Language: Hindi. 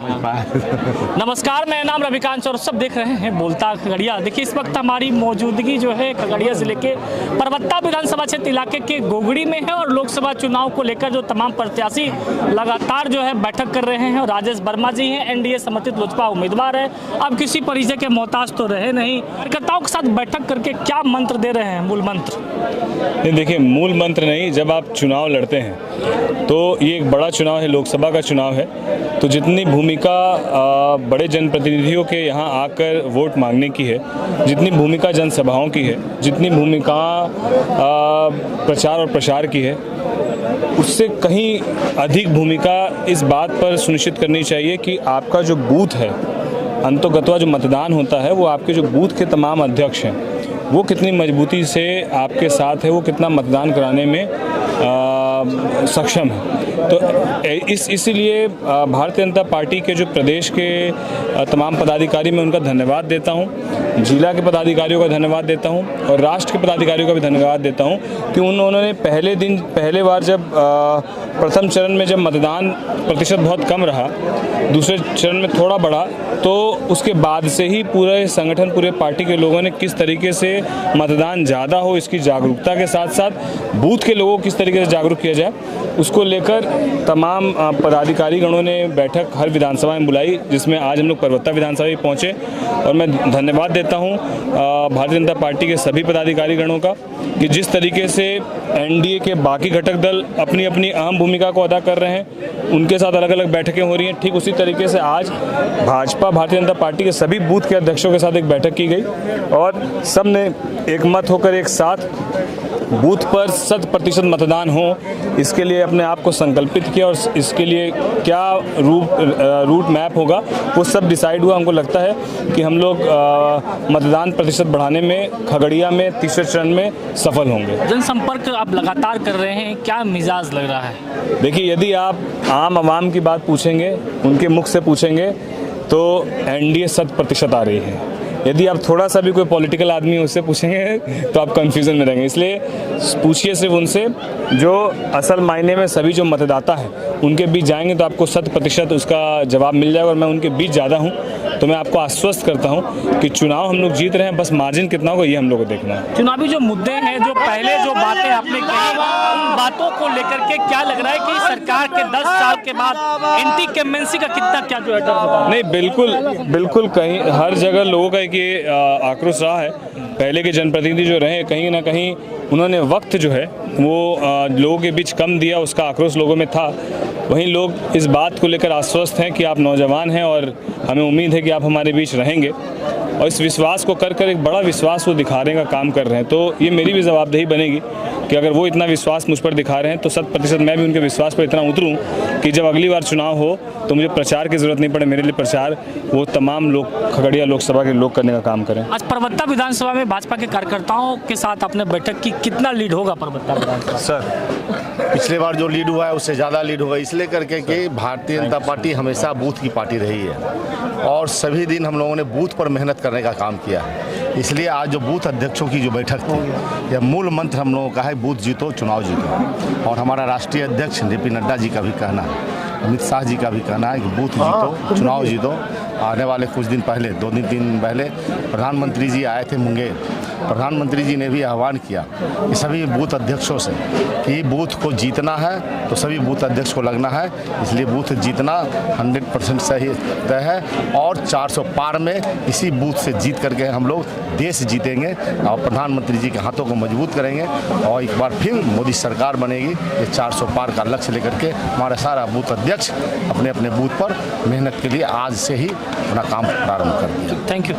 नमस्कार, मेरा नाम रविकांत और सब देख रहे हैं बोलता खगड़िया। देखिए, इस वक्त हमारी मौजूदगी जो है खगड़िया जिले के परबत्ता विधानसभा क्षेत्र इलाके के गोगड़ी में है और लोकसभा चुनाव को लेकर जो तमाम प्रत्याशी लगातार जो है बैठक कर रहे हैं। और राजेश वर्मा जी हैं, एनडीए समर्थित लोजपा उम्मीदवार है। अब किसी परिचय के मोहताज तो रहे नहीं, कार्यकर्ताओं के साथ बैठक करके क्या मंत्र दे रहे हैं? मूल मंत्र देखिए, मूल मंत्र नहीं, जब आप चुनाव लड़ते हैं तो ये एक बड़ा चुनाव है, लोकसभा का चुनाव है, तो जितनी भूमिका बड़े जनप्रतिनिधियों के यहाँ आकर वोट मांगने की है, जितनी भूमिका जनसभाओं की है, जितनी भूमिका प्रचार और प्रसार की है, उससे कहीं अधिक भूमिका इस बात पर सुनिश्चित करनी चाहिए कि आपका जो बूथ है, अंतोगत्वा जो मतदान होता है, वो आपके जो बूथ के तमाम अध्यक्ष हैं वो कितनी मजबूती से आपके साथ है, वो कितना मतदान कराने में सक्षम है। तो इसीलिए भारतीय जनता पार्टी के जो प्रदेश के तमाम पदाधिकारी, मैं उनका धन्यवाद देता हूं, जिला के पदाधिकारियों का धन्यवाद देता हूं और राष्ट्र के पदाधिकारियों का भी धन्यवाद देता हूं कि उन्होंने पहले बार जब प्रथम चरण में जब मतदान प्रतिशत बहुत कम रहा, दूसरे चरण में थोड़ा बढ़ा, तो उसके बाद से ही पूरे संगठन, पूरे पार्टी के लोगों ने किस तरीके से मतदान ज़्यादा हो, इसकी जागरूकता के साथ साथ बूथ के लोगों को किस तरीके से जागरूक किया जाए, उसको लेकर तमाम पदाधिकारी गणों ने बैठक हर विधानसभा में बुलाई, जिसमें आज हम लोग परबत्ता विधानसभा में पहुँचे। और मैं धन्यवाद देता हूँ भारतीय जनता पार्टी के सभी पदाधिकारी गणों का कि जिस तरीके से एनडीए के बाकी घटक दल अपनी अपनी अहम भूमिका को अदा कर रहे हैं, उनके साथ अलग अलग बैठकें हो रही हैं, ठीक उसी तरीके से आज भाजपा भारतीय जनता पार्टी के सभी बूथ के अध्यक्षों के साथ एक बैठक की गई और सब ने एक मत होकर एक साथ बूथ पर 100% मतदान हो, इसके लिए अपने आप को संकल्पित किया और इसके लिए क्या रूट मैप होगा वो सब डिसाइड हुआ। हमको लगता है कि हम लोग मतदान प्रतिशत बढ़ाने में खगड़िया में तीसरे चरण में सफल होंगे। जनसंपर्क आप लगातार कर रहे हैं, क्या मिजाज लग रहा है? देखिए, यदि आप आम आवाम की बात पूछेंगे, उनके मुख से पूछेंगे तो एनडीए 100% आ रही है। यदि आप थोड़ा सा भी कोई पॉलिटिकल आदमी है उससे पूछेंगे तो आप कंफ्यूजन में रहेंगे। इसलिए पूछिए सिर्फ उनसे जो असल मायने में सभी जो मतदाता हैं उनके बीच जाएंगे तो आपको 100% उसका जवाब मिल जाएगा। और मैं उनके बीच ज़्यादा हूँ तो मैं आपको आश्वस्त करता हूँ कि चुनाव हम लोग जीत रहे हैं, बस मार्जिन कितना होगा ये हम लोग को देखना है। चुनावी जो मुद्दे हैं, जो पहले जो बातें आपने कही, उन बातों को लेकर के क्या लग रहा है कि सरकार के 10 साल के बाद एंटी कैम्पेन्सी का कितना क्या जो है? नहीं, बिल्कुल कहीं हर जगह लोगों का एक ये आक्रोश रहा है। पहले के जनप्रतिनिधि जो रहे, कहीं ना कहीं उन्होंने वक्त जो है वो लोगों के बीच कम दिया, उसका आक्रोश लोगों में था। वहीं लोग इस बात को लेकर आश्वस्त हैं कि आप नौजवान हैं और हमें उम्मीद है कि आप हमारे बीच रहेंगे और इस विश्वास को कर एक बड़ा विश्वास वो दिखाने का काम कर रहे हैं। तो ये मेरी भी जवाबदेही बनेगी कि अगर वो इतना विश्वास मुझ पर दिखा रहे हैं तो 100% मैं भी उनके विश्वास पर इतना उतरूं कि जब अगली बार चुनाव हो तो मुझे प्रचार की जरूरत नहीं पड़े, मेरे लिए प्रचार वो तमाम लोग खगड़िया लोकसभा के लोग करने का काम करें। आज परबत्ता विधानसभा में भाजपा के कार्यकर्ताओं के साथ आपने बैठक की, कितना लीड होगा परबत्ता विधानसभा? सर, पिछले बार जो लीड हुआ है उससे ज़्यादा लीड होगा, इसलिए करके कि भारतीय जनता पार्टी हमेशा बूथ की पार्टी रही है और सभी दिन हम लोगों ने बूथ पर मेहनत करने का काम किया है। इसलिए आज जो बूथ अध्यक्षों की जो बैठक थी, यह मूल मंत्र हम लोगों का है, बूथ जीतो चुनाव जीतो। और हमारा राष्ट्रीय अध्यक्ष जेपी नड्डा जी का भी कहना है, अमित शाह जी का भी कहना है कि बूथ जीतो चुनाव जीतो। आने वाले कुछ दिन पहले, 2-3 दिन पहले प्रधानमंत्री जी आए थे मुंगेर। प्रधानमंत्री जी ने भी आह्वान किया कि सभी बूथ अध्यक्षों से कि बूथ को जीतना है तो सभी बूथ अध्यक्ष को लगना है। इसलिए बूथ जीतना 100% सही तय है और 400 पार में इसी बूथ से जीत करके हम लोग देश जीतेंगे और प्रधानमंत्री जी के हाथों को मजबूत करेंगे और एक बार फिर मोदी सरकार बनेगी। ये 400 पार का लक्ष्य लेकर के हमारा सारा बूथ अध्यक्ष अपने अपने बूथ पर मेहनत के लिए आज से ही अपना काम प्रारंभ कर दिया। Thank you.